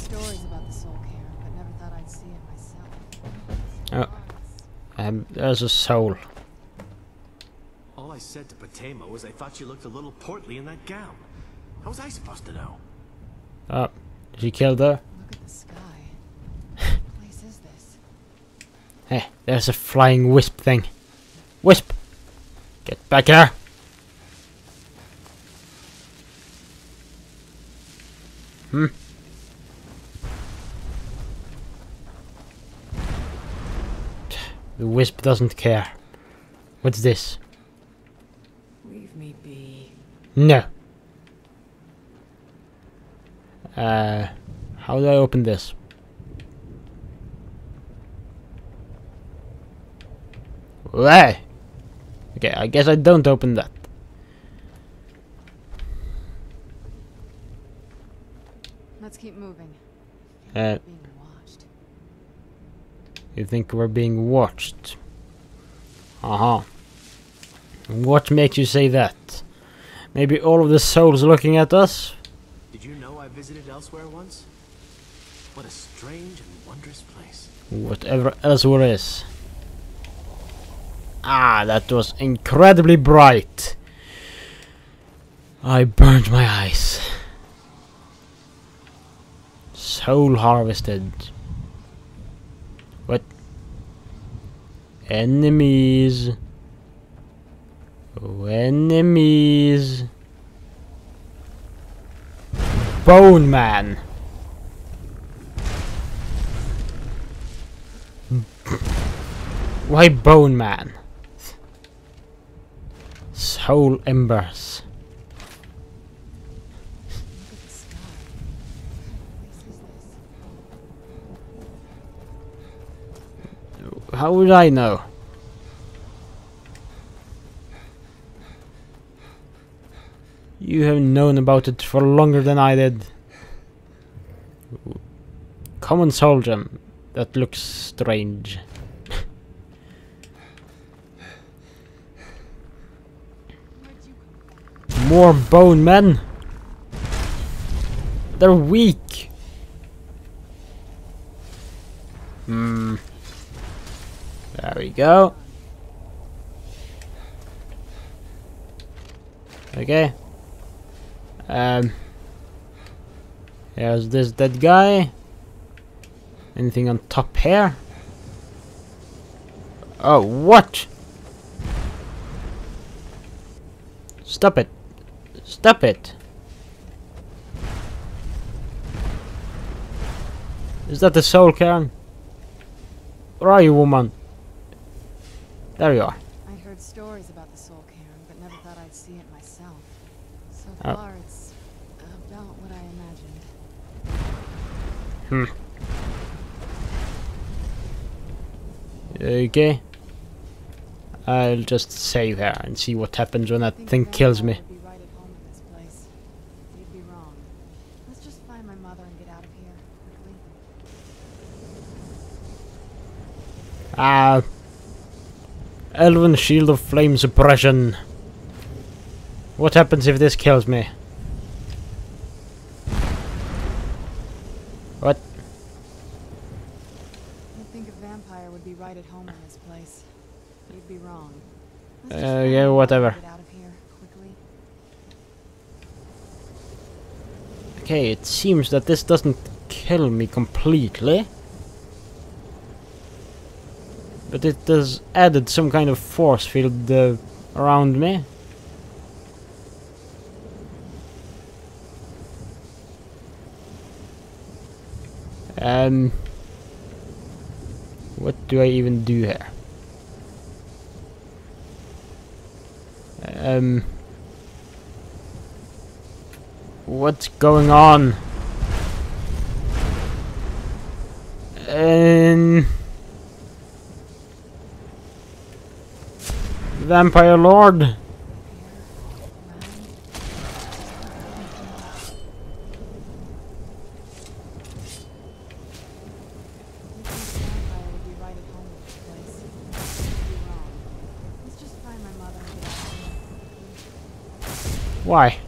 stories about the soul care, but never thought I'd see it myself. There's a soul. All I said to Patema was I thought you looked a little portly in that gown. How was I supposed to know? Oh, she killed her. Look at the sky. What place is this? Hey, there's a flying wisp thing. Wisp! Get back here! The wisp doesn't care. What's this? Leave me be. No. How do I open this? Why? Okay, I guess I don't open that. Let's keep moving. Uh, Being watched. You think we're being watched? Uh-huh. What makes you say that? Maybe all of the souls looking at us? Did you know I visited elsewhere once? What a strange and wondrous place. Whatever elsewhere is. Ah, that was incredibly bright. I burned my eyes. Soul harvested. What? Enemies. Oh, enemies. Bone Man. Why Bone Man? Soul embers. Look at the sky. What place is this? How would I know? You have known about it for longer than I did. Common soldier. That looks strange. More bone men. They're weak. There we go. Okay. Here's this dead guy. Anything on top here? Oh, what? Stop it. Stop it. Is that the soul Karen? Where are you, woman? There you are. I'd heard stories about the soul Karen, but never thought I'd see it myself. So Oh. far, it's about what I imagined. Okay. I'll just save her and see what happens when that thing kills me. Would be right at home in this place. You'd be wrong. Let's just find my mother and get out of here quickly. Elven Shield of Flame Suppression. What happens if this kills me? What? You'd think a vampire would be right at home in this place. You'd be wrong. Yeah, whatever. Get out of here quickly. Okay, it seems that this doesn't kill me completely. But it has added some kind of force field around me. What do I even do here? What's going on? Vampire Lord. Why?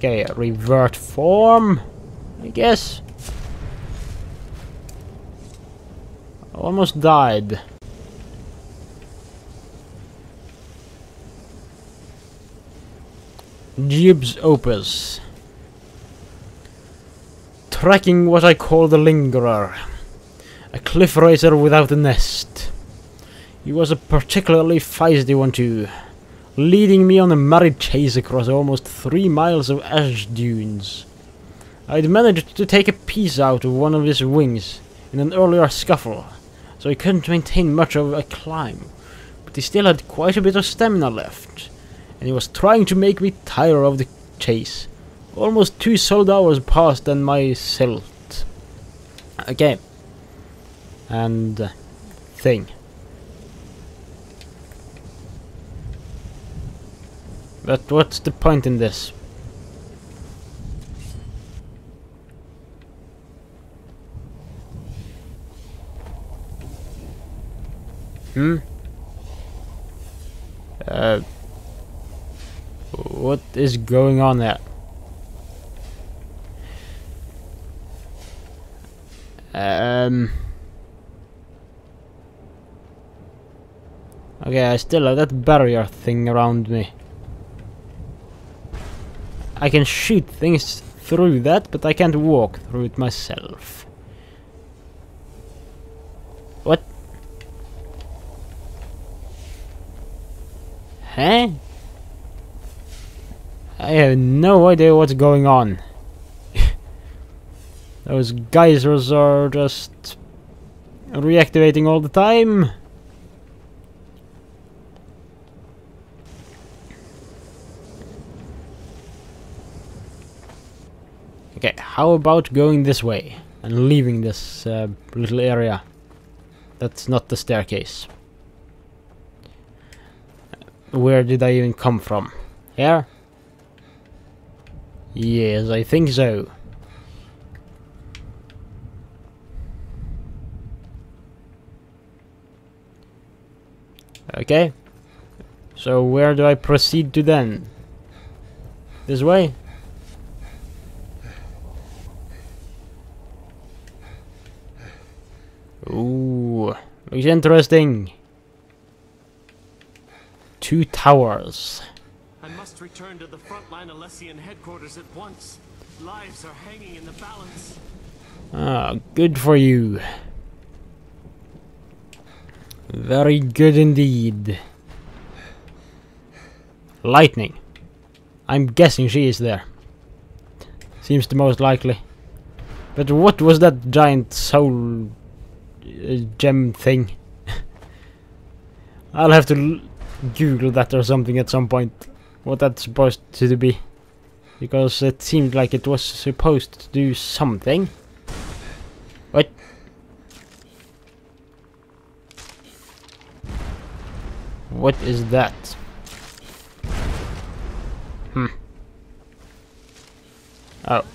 Okay, revert form, I guess. Almost died. Gibbs Opus. Tracking what I call the Lingerer. A cliff racer without a nest. He was a particularly feisty one too, leading me on a merry chase across almost 3 miles of ash dunes. I'd managed to take a piece out of one of his wings in an earlier scuffle, so he couldn't maintain much of a climb, but he still had quite a bit of stamina left, and he was trying to make me tire of the chase. Almost 2 solid hours passed and my silt. Okay. And thing. But what's the point in this? What is going on there? Okay, I still have that barrier thing around me. I can shoot things through that, but I can't walk through it myself. What? Huh? I have no idea what's going on. Those geysers are just reactivating all the time. Okay, how about going this way and leaving this little area? That's not the staircase. Where did I even come from? Here? Yes, I think so. Okay. So where do I proceed to then? This way? Ooh, looks interesting. 2 towers. I must return to the frontline Alessian headquarters at once. Lives are hanging in the balance. Ah, good for you. Very good indeed. Lightning. I'm guessing she is there. Seems the most likely. But what was that giant soul gem thing? I'll have to Google that or something at some point. What that's supposed to be. Because it seemed like it was supposed to do something. What? What is that? Oh.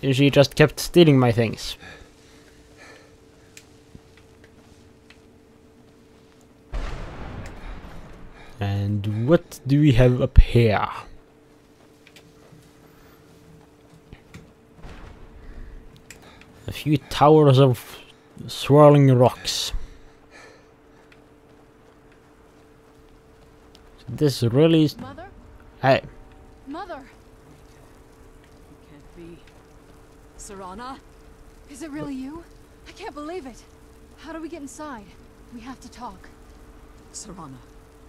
She just kept stealing my things. And what do we have up here? A few towers of swirling rocks. This really is... Mother? Hey. Mother! Can't be. Serana? Is it really you? I can't believe it. How do we get inside? We have to talk. Serana,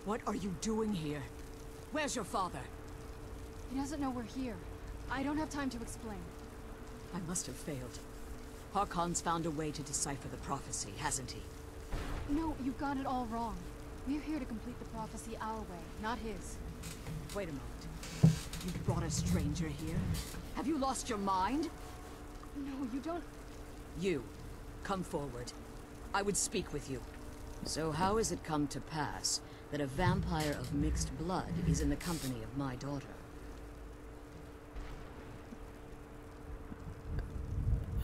what are you doing here? Where's your father? He doesn't know we're here. I don't have time to explain. I must have failed. Harkon's found a way to decipher the prophecy, hasn't he? No, you've got it all wrong. We're here to complete the prophecy our way, not his. Wait a moment. You brought a stranger here? Have you lost your mind? No, you don't... You, come forward. I would speak with you. So how has it come to pass that a vampire of mixed blood is in the company of my daughter?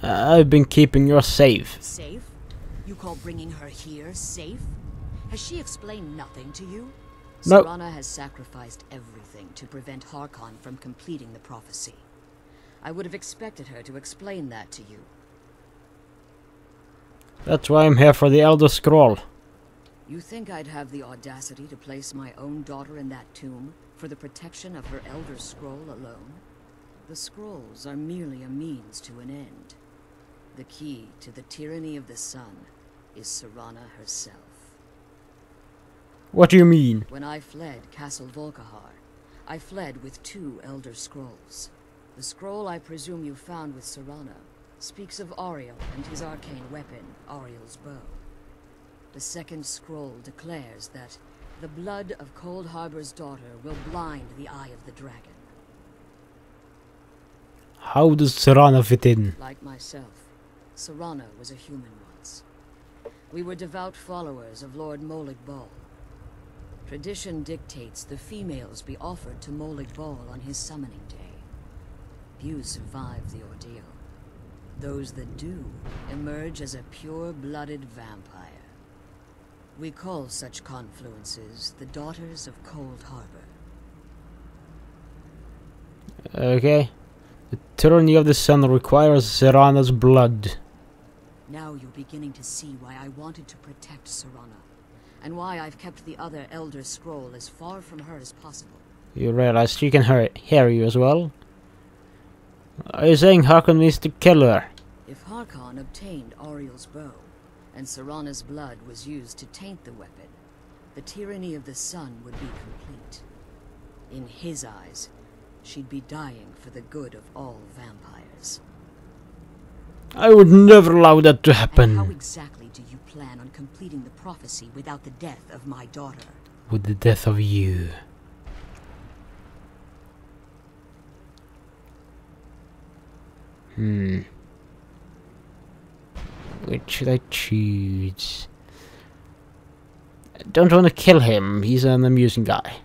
I've been keeping her safe. Safe? You call bringing her here safe? Has she explained nothing to you? No. Serana has sacrificed everything to prevent Harkon from completing the prophecy. I would have expected her to explain that to you. That's why I'm here for the Elder Scroll. You think I'd have the audacity to place my own daughter in that tomb for the protection of her Elder Scroll alone? The scrolls are merely a means to an end. The key to the tyranny of the sun is Serana herself. What do you mean? When I fled Castle Volkihar, I fled with 2 Elder Scrolls. The scroll I presume you found with Serana speaks of Ariel and his arcane weapon, Ariel's bow. The second scroll declares that the blood of Cold Harbor's daughter will blind the eye of the dragon. How does Serana fit in? Like myself, Serana was a human once. We were devout followers of Lord Molig Bal. Tradition dictates the females be offered to Molig Bal on his summoning day. Few survive the ordeal. Those that do emerge as a pure-blooded vampire. We call such confluences the Daughters of Cold Harbor. Okay. The tyranny of the sun requires Serana's blood. Now you're beginning to see why I wanted to protect Serana, and why I've kept the other Elder Scroll as far from her as possible. You realize she can hear you as well? Are you saying Harkon needs to kill her? If Harkon obtained Ariel's bow, and Serana's blood was used to taint the weapon, the tyranny of the sun would be complete. In his eyes, she'd be dying for the good of all vampires. I would never allow that to And happen. how exactly do you plan on completing the prophecy without the death of my daughter? With the death of you. Which should I choose? I don't want to kill him. He's an amusing guy.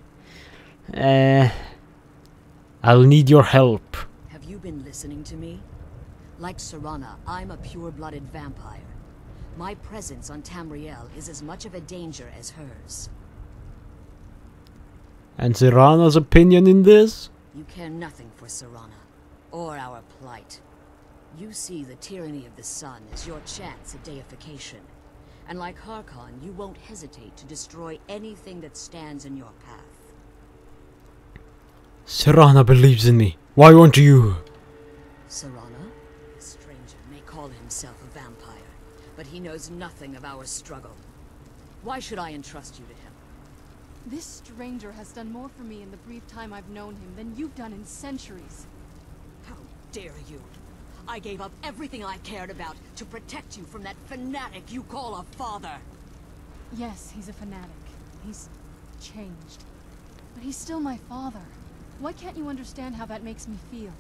I'll need your help. Have you been listening to me? Like Serana, I'm a pure-blooded vampire. My presence on Tamriel is as much of a danger as hers. And Serana's opinion in this? You care nothing for Serana, or our plight. You see the tyranny of the sun as your chance at deification. And like Harkon, you won't hesitate to destroy anything that stands in your path. Serana believes in me. Why won't you? Serana? The stranger may call himself a vampire, but he knows nothing of our struggle. Why should I entrust you to him? This stranger has done more for me in the brief time I've known him than you've done in centuries. How dare you? I gave up everything I cared about to protect you from that fanatic you call a father. Yes, he's a fanatic. He's changed. But he's still my father. Why can't you understand how that makes me feel?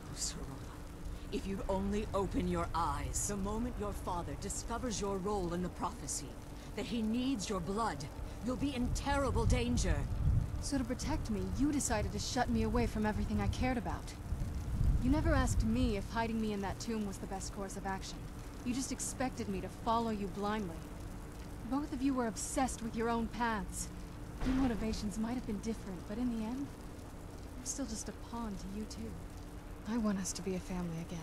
Oh, Serana, if you'd only open your eyes. The moment your father discovers your role in the prophecy, that he needs your blood, you'll be in terrible danger. So to protect me, you decided to shut me away from everything I cared about. You never asked me if hiding me in that tomb was the best course of action. You just expected me to follow you blindly. Both of you were obsessed with your own paths. Your motivations might have been different, but in the end, I'm still just a pawn to you two. I want us to be a family again.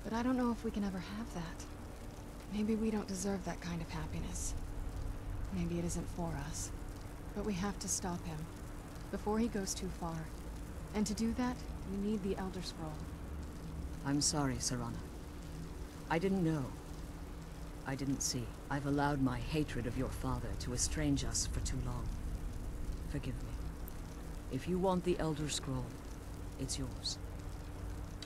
But I don't know if we can ever have that. Maybe we don't deserve that kind of happiness. Maybe it isn't for us. But we have to stop him, before he goes too far. And to do that, we need the Elder Scroll. I'm sorry, Serana. I didn't know. I didn't see. I've allowed my hatred of your father to estrange us for too long. Forgive me. If you want the Elder Scroll, it's yours.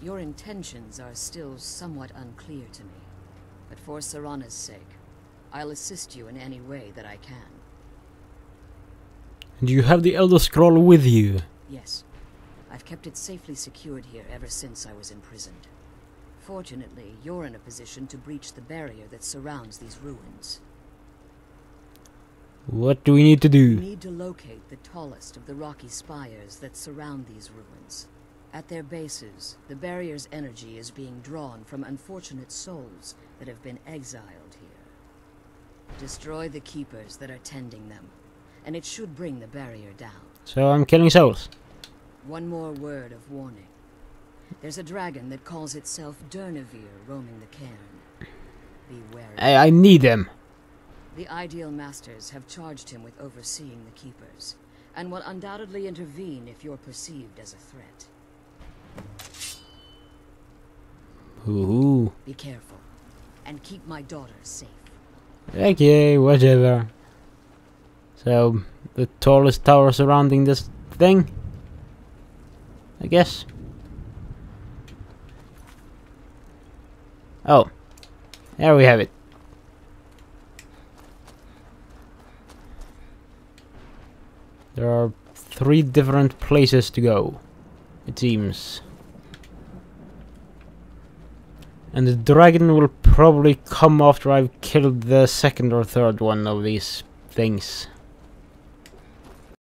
Your intentions are still somewhat unclear to me, but for Serana's sake, I'll assist you in any way that I can. Do you have the Elder Scroll with you? Yes. I've kept it safely secured here ever since I was imprisoned. Fortunately, you're in a position to breach the barrier that surrounds these ruins. What do we need to You do? need to locate the tallest of the rocky spires that surround these ruins. At their bases, the barrier's energy is being drawn from unfortunate souls that have been exiled here. Destroy the keepers that are tending them, and it should bring the barrier down. So I'm killing souls. One more word of warning. There's a dragon that calls itself Durnevere roaming the cairn. Be wary. I need them. The Ideal Masters have charged him with overseeing the Keepers, and will undoubtedly intervene if you're perceived as a threat. Ooh. Be careful, and keep my daughter safe. Okay, whatever. So, the tallest tower surrounding this thing? I guess. Oh. There we have it. There are 3 different places to go, it seems. And the dragon will probably come after I've killed the second or third one of these things.